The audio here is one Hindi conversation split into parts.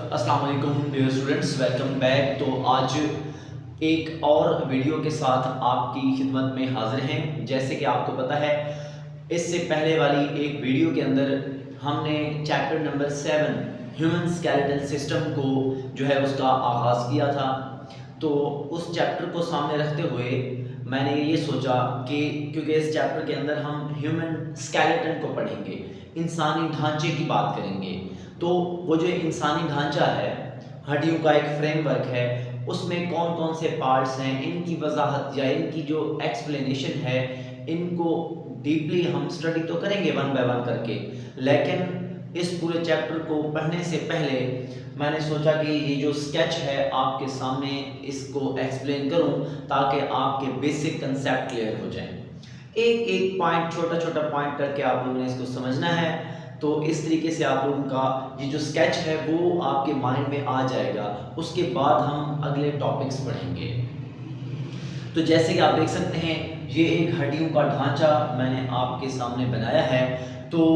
अस्सलाम वालेकुम डियर स्टूडेंट्स, वेलकम बैक। तो आज एक और वीडियो के साथ आपकी खिदमत में हाजिर हैं। जैसे कि आपको पता है, इससे पहले वाली एक वीडियो के अंदर हमने chapter number 7 human skeletal system को जो है उसका आगाज़ किया था। तो उस चैप्टर को सामने रखते हुए मैंने ये सोचा कि क्योंकि इस चैप्टर के अंदर हम ह्यूमन स्केलेटन को पढ़ेंगे, इंसानी ढांचे की बात करेंगे। तो वो जो इंसानी ढांचा है, हड्डियों का एक फ्रेमवर्क है, उसमें कौन कौन से पार्ट्स हैं, इनकी वजाहत या इनकी जो एक्सप्लेनेशन है, इनको डीपली हम स्टडी तो करेंगे वन बाय वन करके। लेकिन इस पूरे चैप्टर को पढ़ने से पहले मैंने सोचा कि ये जो स्केच है आपके सामने इसको एक्सप्लेन करूं ताकि आपके बेसिक कंसेप्ट क्लियर हो जाएं। एक एक पॉइंट, छोटा छोटा पॉइंट करके आप लोगों ने इसको समझना है। तो इस तरीके से आप लोगों का ये जो स्केच है वो आपके माइंड में आ जाएगा। उसके बाद हम अगले टॉपिक्स पढ़ेंगे। तो जैसे कि आप देख सकते हैं, ये एक हड्डियों का ढांचा मैंने आपके सामने बनाया है। तो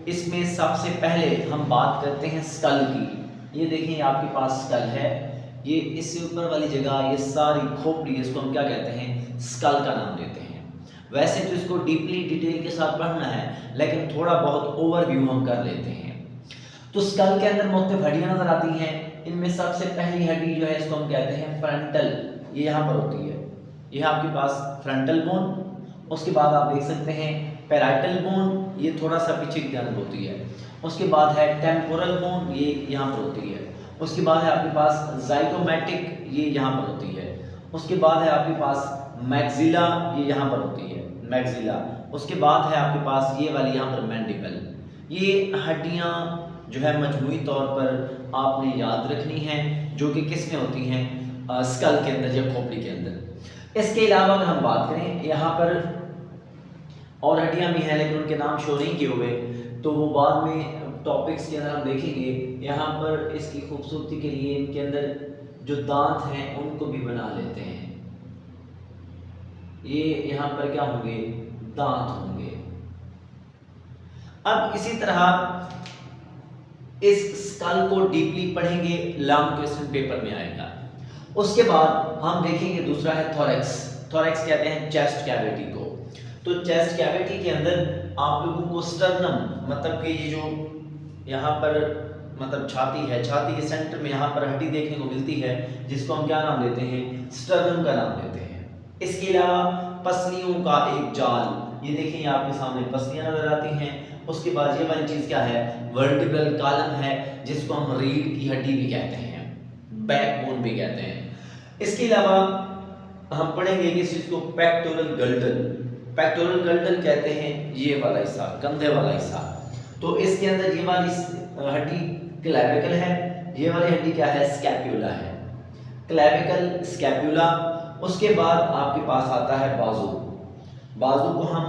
इसमें सबसे पहले हम बात करते हैं स्कल की। ये देखिए, आपके पास स्कल है, ये इससे ऊपर वाली जगह, ये सारी खोपड़ी, इसको हम क्या कहते हैं, स्कल का नाम देते हैं। वैसे तो इसको डीपली डिटेल के साथ पढ़ना है, लेकिन थोड़ा बहुत ओवरव्यू हम कर लेते हैं। तो स्कल के अंदर मुख्तलिफ हड्डियां नजर आती हैं। इनमें सबसे पहली हड्डी जो है इसको हम कहते हैं फ्रंटल, ये यहाँ पर होती है। ये आपके पास फ्रंटल बोन। उसके बाद आप देख सकते हैं पैराइटल बोन, ये थोड़ा सा पीछे की तरफ होती है। उसके बाद है टेम्पोरल बोन, ये यहाँ पर होती है। उसके बाद है आपके पास जाइगोमैटिक, ये यहाँ पर होती है। उसके बाद है आपके पास मैक्सिला, ये यहाँ पर होती है, मैक्सिला। उसके बाद है आपके पास ये वाली यहाँ पर मैंडिबल। ये हड्डियाँ जो है मजमूई तौर पर आपने याद रखनी है, जो कि किस में होती हैं, स्कल के अंदर या खोपड़ी के अंदर। इसके अलावा अगर हम बात करें, यहाँ पर और हड्डियाँ भी हैं लेकिन उनके नाम शो नहीं किए हुए, तो वो बाद में टॉपिक्स के अंदर हम देखेंगे। यहाँ पर इसकी खूबसूरती के लिए इनके अंदर जो दांत हैं उनको भी बना लेते हैं। ये यहाँ पर क्या होंगे, दांत होंगे। अब इसी तरह इस स्कल को डीपली पढ़ेंगे, लॉन्ग क्वेश्चन पेपर में आएगा। उसके बाद हम देखेंगे, दूसरा है थोरैक्स। थोरैक्स कहते हैं चेस्ट कैविटी को। तो चेस्ट कैविटी के अंदर आप लोगों को स्टर्नम, मतलब कि ये जो यहाँ पर मतलब छाती है, छाती के सेंटर में यहाँ पर हड्डी देखने को मिलती है, जिसको हम क्या नाम देते हैं, स्टर्नम का नाम देते हैं। इसके अलावा पसलियों का एक जाल, ये देखिए आपके सामने पसलियां नजर आती हैं। उसके बाद ये वाली चीज क्या है, वर्टिब्रल कॉलम है, जिसको हम रीढ़ की हड्डी भी कहते हैं, बैकबोन भी कहते हैं। इसके अलावा हम पढ़ेंगे इस चीज को पेक्टोरल गल्टन। पेक्टोरल गल्टन कहते हैं ये वाला हिस्सा, कंधे वाला हिस्सा। तो इसके अंदर ये वाली हड्डी क्लेविकल है, ये वाली हड्डी क्या है, स्कैप्यूला है, क्लेविकल स्कैप्यूला। उसके बाद आपके पास आता है बाजू। बाजू को हम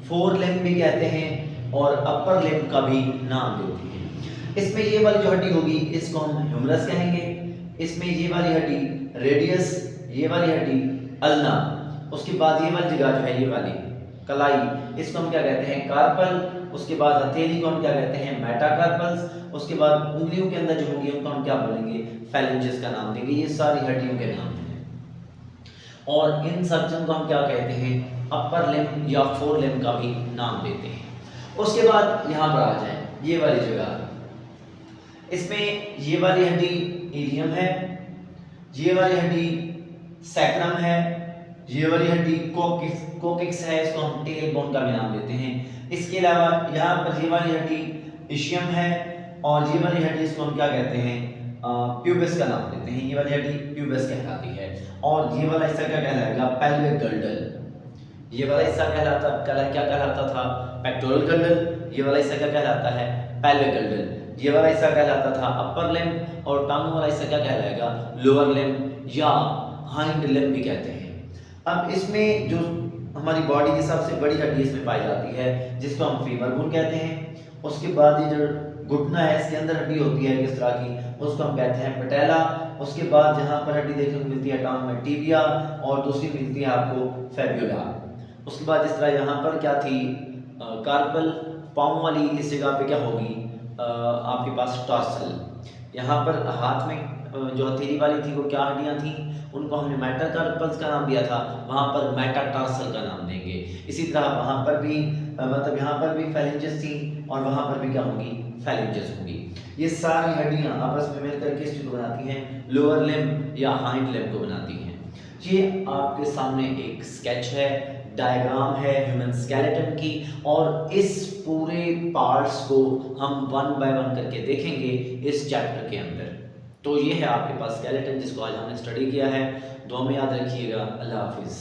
फोर लिम्ब भी कहते हैं और अपर लिम्ब का भी नाम देते हैं। इसमें ये वाली जो हड्डी होगी इसको हम ह्यूमरस कहेंगे। इसमें ये वाली हड्डी रेडियस, ये वाली हड्डी अल्ना। उसके बाद ये वाली जगह जो है, ये वाली कलाई, इसको हम क्या कहते हैं, कार्पल। उसके बाद हथेली को हम क्या कहते हैं, मेटाकार्पल्स। उसके बाद उंगलियों के अंदर जो होंगी उनको हम क्या बोलेंगे, फेलेंजेस का नाम देंगे। ये सारी हड्डियों के नाम हैं। और इन सर्जन को हम क्या कहते हैं, अपर लिम्ब या फोर लिम्ब का भी नाम देते हैं। उसके बाद यहाँ पर आ जाए, ये वाली जगह, इसमें ये वाली हड्डी इलियम है, ये वाली हड्डी सैक्रम है, ये वाली हड्डी कोकिक्स है, इसको हम टेल बोन का भी नाम देते हैं। इसके अलावा यहाँ पर ये वाली हड्डी इशियम है, और ये वाली हड्डी इसको हम क्या कहते हैं, प्यूबिस का नाम देते हैं। ये वाली हड्डी प्यूबिस कहलाती है। और ये वाला हिस्सा क्या कहलाएगा, पेल्विक गल्डल। ये वाला हिस्सा क्या कहलाता था, पेक्टोरल गल्डल। ये वाला हिस्सा क्या कहलाता है, पेल्विक गल्डल। ये वाला हिस्सा कहलाता था अपर लिम्ब, और टांगों वाला हिस्सा क्या कहलाएगा, लोअर लिम्ब या हाइंड लिम्ब भी कहते हैं। अब इसमें जो हमारी बॉडी की सबसे बड़ी हड्डी इसमें पाई जाती है, जिसको हम फीमर बोन कहते हैं। उसके बाद ये जो घुटना है, इसके अंदर हड्डी होती है किस तरह की, उसको हम कहते हैं पटेला। उसके बाद जहाँ पर हड्डी देखने को मिलती है टांग में, टिबिया, और दूसरी मिलती है आपको फेब्युला। उसके बाद इस तरह यहाँ पर क्या थी, कार्पल, पाँव वाली इस जगह पे क्या होगी, आपके पास टॉर्सल। यहाँ पर हाथ में जो हथेली वाली थी वो क्या हड्डियाँ थी, उनको हमने मेटाकार्पल्स का नाम दिया था, वहाँ पर मेटाटार्सल का नाम देंगे। इसी तरह वहाँ पर भी मतलब यहाँ पर भी फेलेंजेस थी और वहाँ पर भी क्या होंगी, फेलेंजेस होंगी। ये सारी हड्डियाँ आपस में मिलकर किस चीज़ को बनाती हैं, लोअर लिम्ब या हाइंड लिम्ब को बनाती हैं। ये आपके सामने एक स्केच है, डायग्राम है ह्यूमन स्केलेटन की, और इस पूरे पार्ट्स को हम वन बाय वन करके देखेंगे इस चैप्टर के अंदर। तो ये है आपके पास स्केलेटन जिसको आज हमने स्टडी किया है। दुआ में याद रखिएगा। अल्लाह हाफिज़।